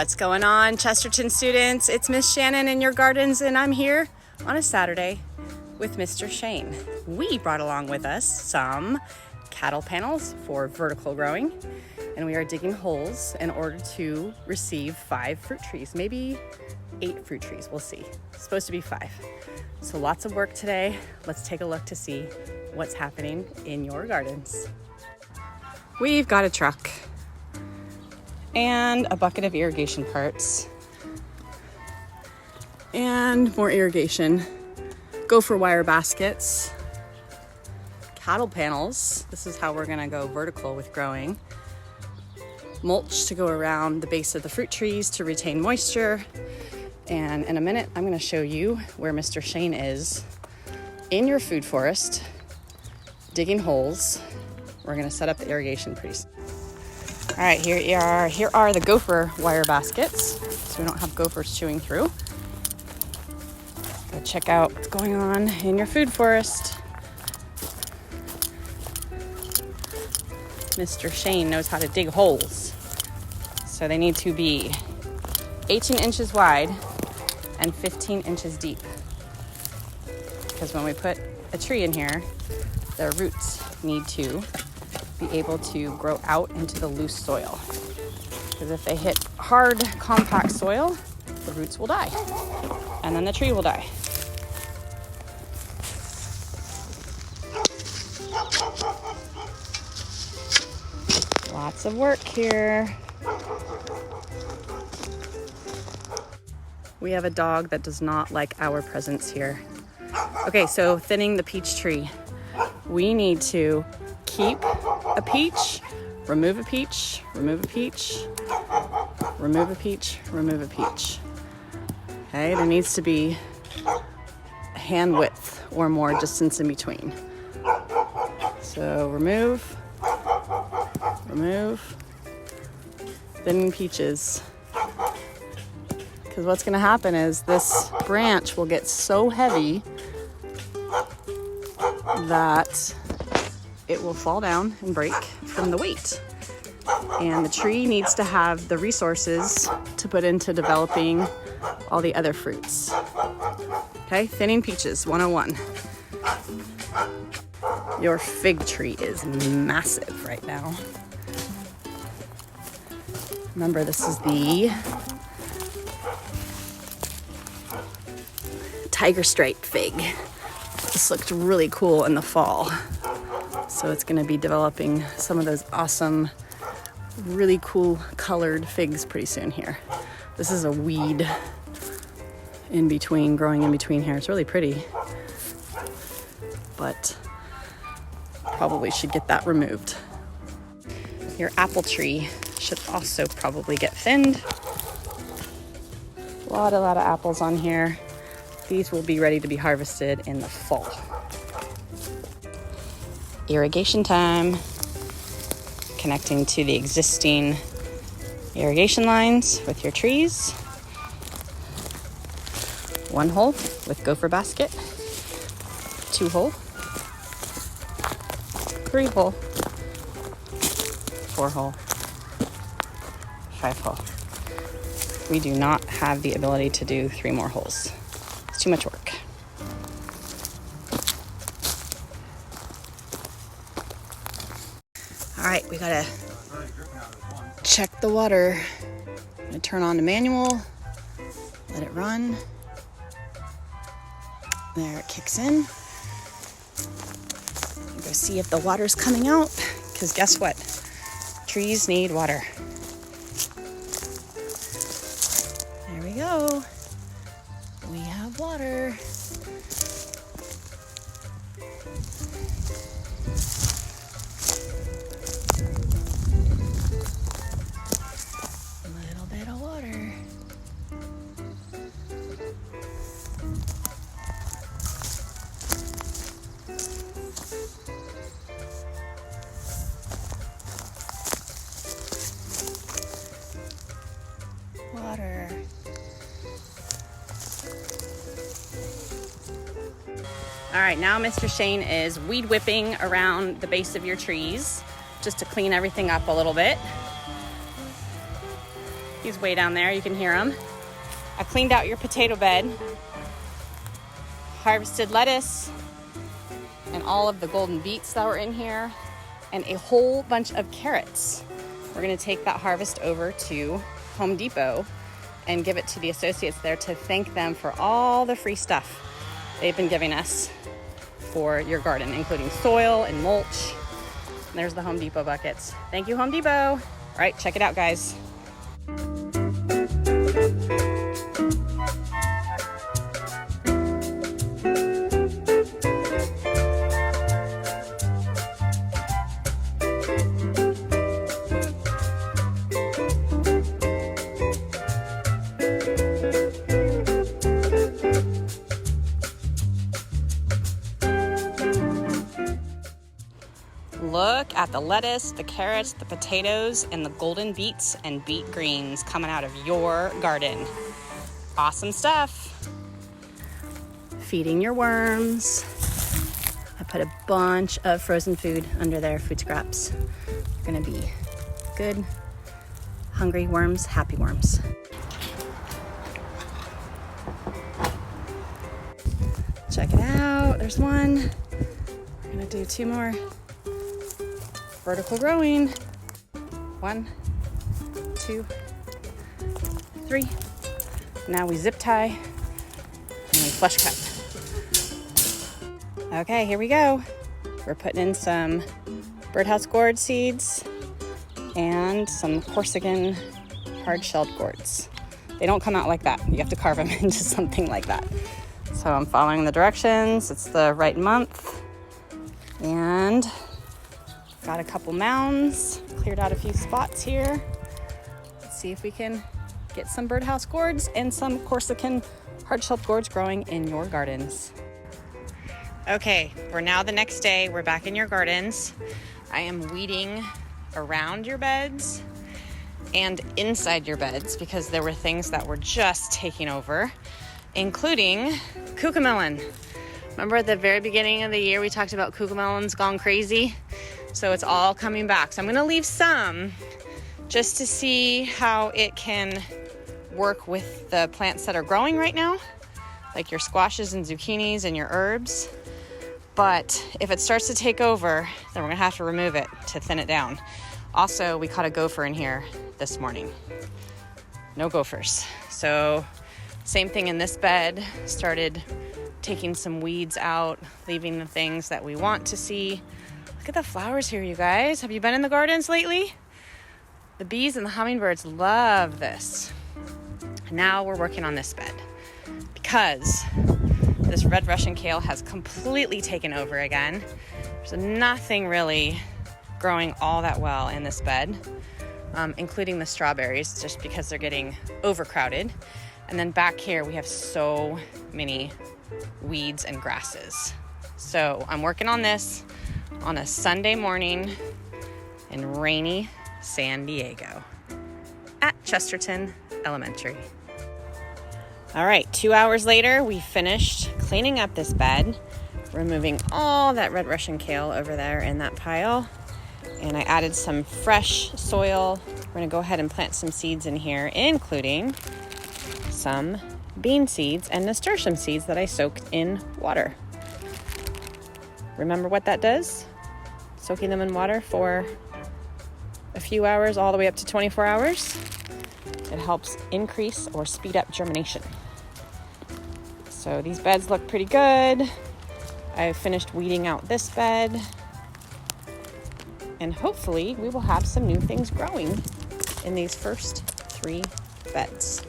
What's going on, Chesterton students? It's Miss Shannon in your gardens, and I'm here on a Saturday with Mr. Shane. We brought along with us some cattle panels for vertical growing, and we are digging holes in order to receive 5 fruit trees, maybe 8 fruit trees, we'll see. It's supposed to be 5. So lots of work today. Let's take a look to see what's happening in your gardens. We've got a truck and a bucket of irrigation parts and more irrigation, gopher wire baskets, cattle panels. This is how we're gonna go vertical with growing. Mulch to go around the base of the fruit trees to retain moisture. And in a minute, I'm gonna show you where Mr. Shane is in your food forest, digging holes. We're gonna set up the irrigation pretty soon. All right, here are the gopher wire baskets, so we don't have gophers chewing through. Go check out what's going on in your food forest. Mr. Shane knows how to dig holes. So they need to be 18 inches wide and 15 inches deep. Because when we put a tree in here, the roots need to be able to grow out into the loose soil. Because if they hit hard, compact soil, the roots will die. And then the tree will die. Lots of work here. We have a dog that does not like our presence here. Okay, so thinning the peach tree. We need to keep a peach, remove a peach, remove a peach, remove a peach, remove a peach. Okay, there needs to be hand width or more distance in between. So remove, thinning peaches. Because what's gonna happen is this branch will get so heavy that it will fall down and break from the weight. And the tree needs to have the resources to put into developing all the other fruits. Okay, thinning peaches 101. Your fig tree is massive right now. Remember, this is the tiger stripe fig. This looked really cool in the fall. So it's gonna be developing some of those awesome, really cool colored figs pretty soon here. This is a weed in between, growing in between here. It's really pretty, but probably should get that removed. Your apple tree should also probably get thinned. A lot of apples on here. These will be ready to be harvested in the fall. Irrigation time. Connecting to the existing irrigation lines with your trees. 1 hole with gopher basket. 2 hole. 3 hole. 4 hole. 5 hole. We do not have the ability to do 3 more holes. It's too much work. All right, we gotta check the water. I'm gonna turn on the manual, let it run. There, it kicks in. Go see if the water's coming out, because guess what? Trees need water. There we go. We have water. A little bit of water. Water. All right, now Mr. Shane is weed whipping around the base of your trees just to clean everything up a little bit. He's way down there, you can hear him. I cleaned out your potato bed, harvested lettuce, and all of the golden beets that were in here, and a whole bunch of carrots. We're gonna take that harvest over to Home Depot and give it to the associates there to thank them for all the free stuff they've been giving us for your garden, including soil and mulch. And there's the Home Depot buckets. Thank you, Home Depot. All right, check it out, guys. Look at the lettuce, the carrots, the potatoes, and the golden beets and beet greens coming out of your garden. Awesome stuff. Feeding your worms. I put a bunch of frozen food under there, food scraps. They're gonna be good, hungry worms, happy worms. Check it out, there's one. We're gonna do 2 more. Vertical growing. 1, 2, 3. Now we zip tie and we flush cut. Okay, here we go. We're putting in some birdhouse gourd seeds and some Corsican hard-shelled gourds. They don't come out like that. You have to carve them into something like that. So I'm following the directions. It's the right month. And got a couple mounds, cleared out a few spots here. Let's see if we can get some birdhouse gourds and some Corsican hard-shelled gourds growing in your gardens. Okay, we're now the next day. We're back in your gardens. I am weeding around your beds and inside your beds because there were things that were just taking over, including Cucamelon. Remember at the very beginning of the year, we talked about Cucamelons gone crazy? So it's all coming back. So I'm gonna leave some just to see how it can work with the plants that are growing right now, like your squashes and zucchinis and your herbs. But if it starts to take over, then we're gonna have to remove it to thin it down. Also, we caught a gopher in here this morning. No gophers. So same thing in this bed, started taking some weeds out, leaving the things that we want to see. Look at the flowers here, you guys. Have you been in the gardens lately? The bees and the hummingbirds love this. Now we're working on this bed because this red Russian kale has completely taken over again. There's nothing really growing all that well in this bed, including the strawberries, just because they're getting overcrowded. And then back here, we have so many weeds and grasses. So I'm working on this on a Sunday morning in rainy San Diego at Chesterton Elementary. All right, 2 hours later, we finished cleaning up this bed, removing all that red Russian kale over there in that pile. And I added some fresh soil. We're gonna go ahead and plant some seeds in here, including some bean seeds and nasturtium seeds that I soaked in water. Remember what that does? Soaking them in water for a few hours all the way up to 24 hours. It helps increase or speed up germination. So these beds look pretty good. I finished weeding out this bed. And hopefully we will have some new things growing in these first 3 beds.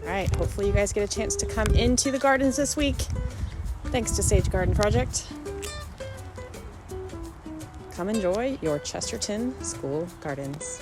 All right, hopefully you guys get a chance to come into the gardens this week. Thanks to Sage Garden Project. Come enjoy your Chesterton School Gardens.